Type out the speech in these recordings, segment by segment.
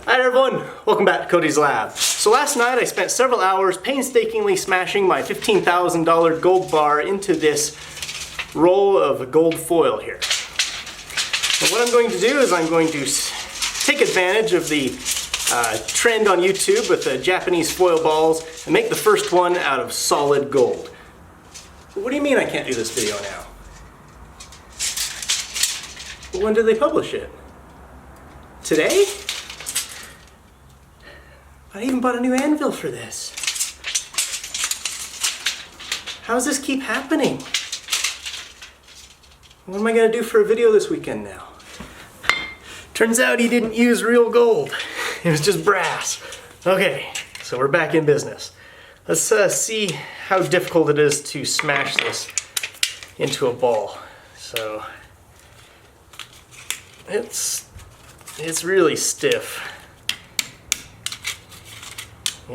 Hi everyone, welcome back to Cody's Lab. So last night I spent several hours painstakingly smashing my $15,000 gold bar into this roll of gold foil here. And what I'm going to do is I'm going to take advantage of the trend on YouTube with the Japanese foil balls and make the first one out of solid gold. What do you mean I can't do this video now? Well, when did they publish it? Today? I even bought a new anvil for this. How does this keep happening? What am I gonna do for a video this weekend now? Turns out he didn't use real gold. It was just brass. Okay, so we're back in business. Let's see how difficult it is to smash this into a ball. So it's really stiff.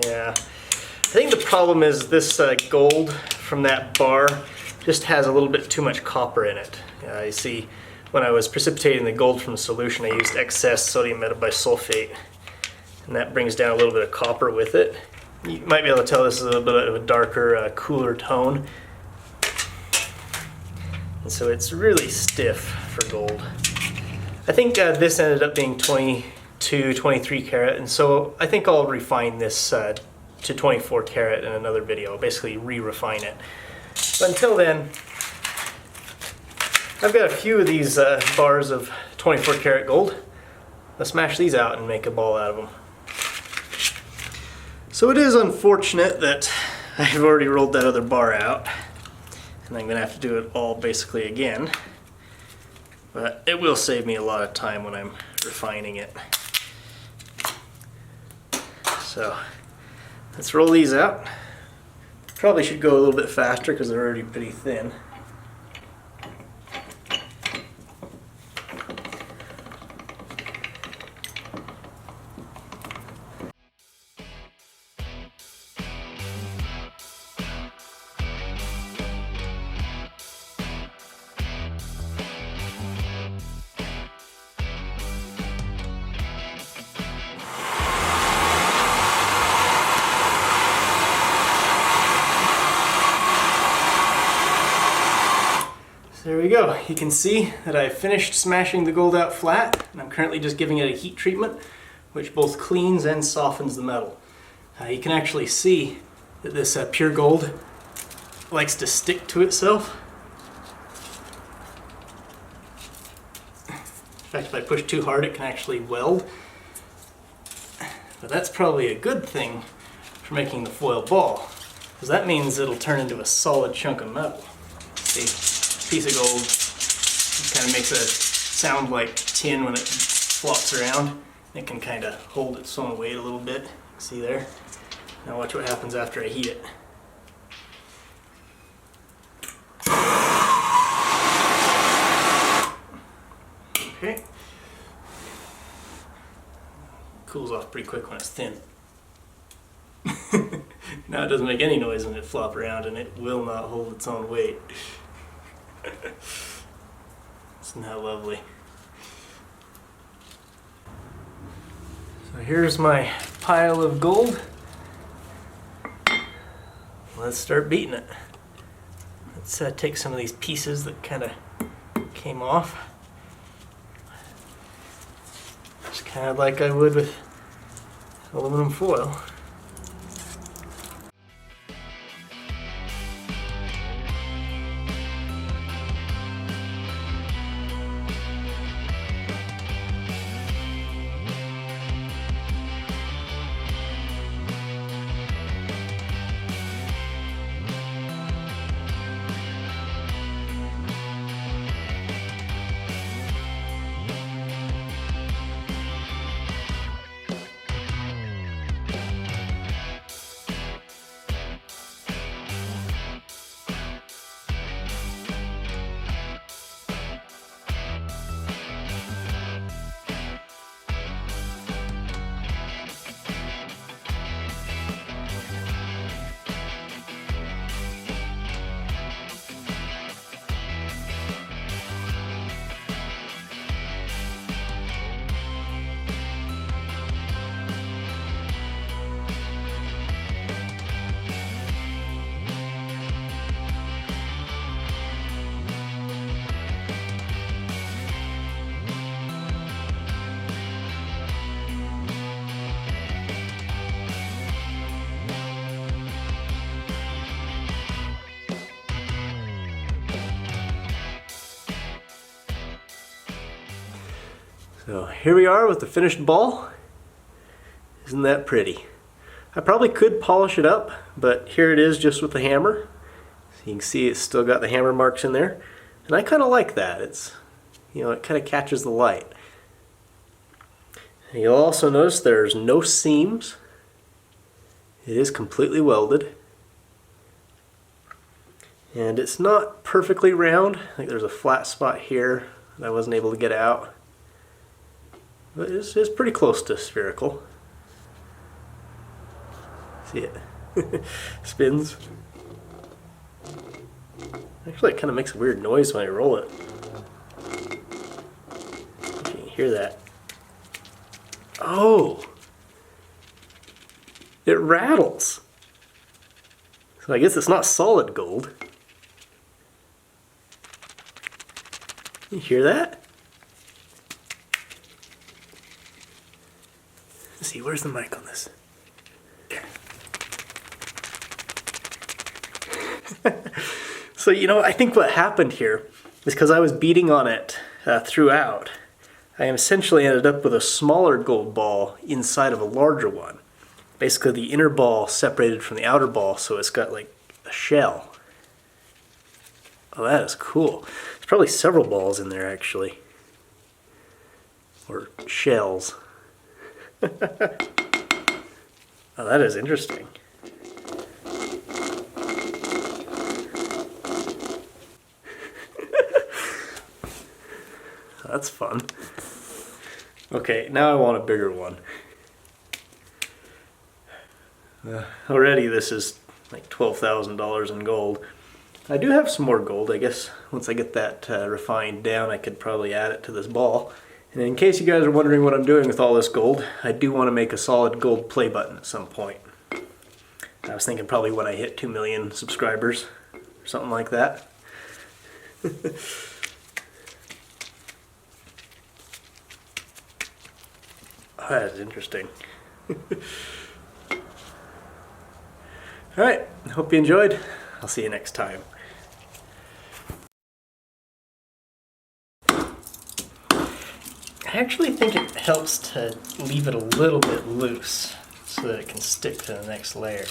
Yeah, I think the problem is this gold from that bar just has a little bit too much copper in it. You see, when I was precipitating the gold from the solution, I used excess sodium metabisulfate, and that brings down a little bit of copper with it. You might be able to tell this is a little bit of a darker, cooler tone. And so it's really stiff for gold. I think this ended up being 22, 23 karat, and so I think I'll refine this to 24 karat in another video, basically re-refine it. But until then, I've got a few of these bars of 24 karat gold. Let's smash these out and make a ball out of them. So it is unfortunate that I've already rolled that other bar out, and I'm gonna have to do it all basically again. But it will save me a lot of time when I'm refining it. So let's roll these out. Probably should go a little bit faster because they're already pretty thin. There we go. You can see that I've finished smashing the gold out flat, and I'm currently just giving it a heat treatment, which both cleans and softens the metal. You can actually see that this pure gold likes to stick to itself. In fact, if I push too hard, it can actually weld. But that's probably a good thing for making the foil ball, because that means it'll turn into a solid chunk of metal. See? Piece of gold kind of makes a sound like tin when it flops around. It can kind of hold its own weight a little bit. See there? Now watch what happens after I heat it. Okay. Cools off pretty quick when it's thin. Now it doesn't make any noise when it flops around, and it will not hold its own weight. Isn't that lovely? So here's my pile of gold. Let's start beating it. Let's take some of these pieces that kind of came off. Just kind of like I would with aluminum foil. So here we are with the finished ball. Isn't that pretty? I probably could polish it up, but here it is just with the hammer. So you can see it's still got the hammer marks in there. And I kind of like that. It's, it kind of catches the light. And you'll also notice there's no seams. It is completely welded. And it's not perfectly round. I think there's a flat spot here that I wasn't able to get out. But it's pretty close to spherical. See it? Spins. Actually, it kind of makes a weird noise when I roll it. You can hear that. Oh! It rattles. So I guess it's not solid gold. You hear that? Let's see, where's the mic on this? So, I think what happened here is because I was beating on it throughout, I essentially ended up with a smaller gold ball inside of a larger one. Basically, the inner ball separated from the outer ball, so it's got like a shell. Oh, that is cool. There's probably several balls in there, actually. Or shells. Oh, that is interesting. That's fun. Okay, now I want a bigger one. Already this is like $12,000 in gold. I do have some more gold. I guess once I get that refined down, I could probably add it to this ball. And in case you guys are wondering what I'm doing with all this gold, I do want to make a solid gold play button at some point. I was thinking probably when I hit 2 million subscribers, or something like that. Oh, that is interesting. Alright, hope you enjoyed. I'll see you next time. I actually think it helps to leave it a little bit loose so that it can stick to the next layer.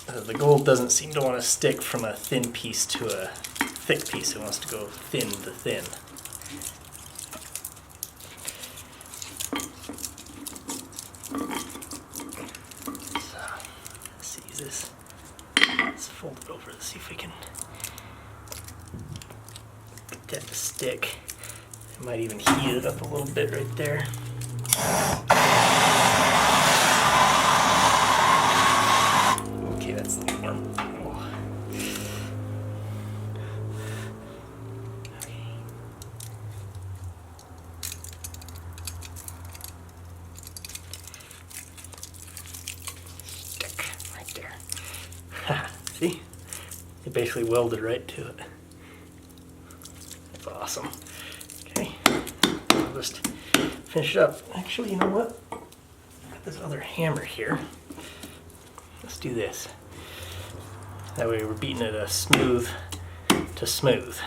The gold doesn't seem to want to stick from a thin piece to a thick piece. It wants to go thin to thin. So, let's use this. Let's fold it over to see if we can get that to stick. I might even heat it up a little bit right there. Okay, that's a little warm. Oh. Okay. Stick right there. Ha, see? It basically welded right to it. That's awesome. Okay, I'll just finish it up. Actually, you know what? I've got this other hammer here. Let's do this. That way we're beating it smooth to smooth.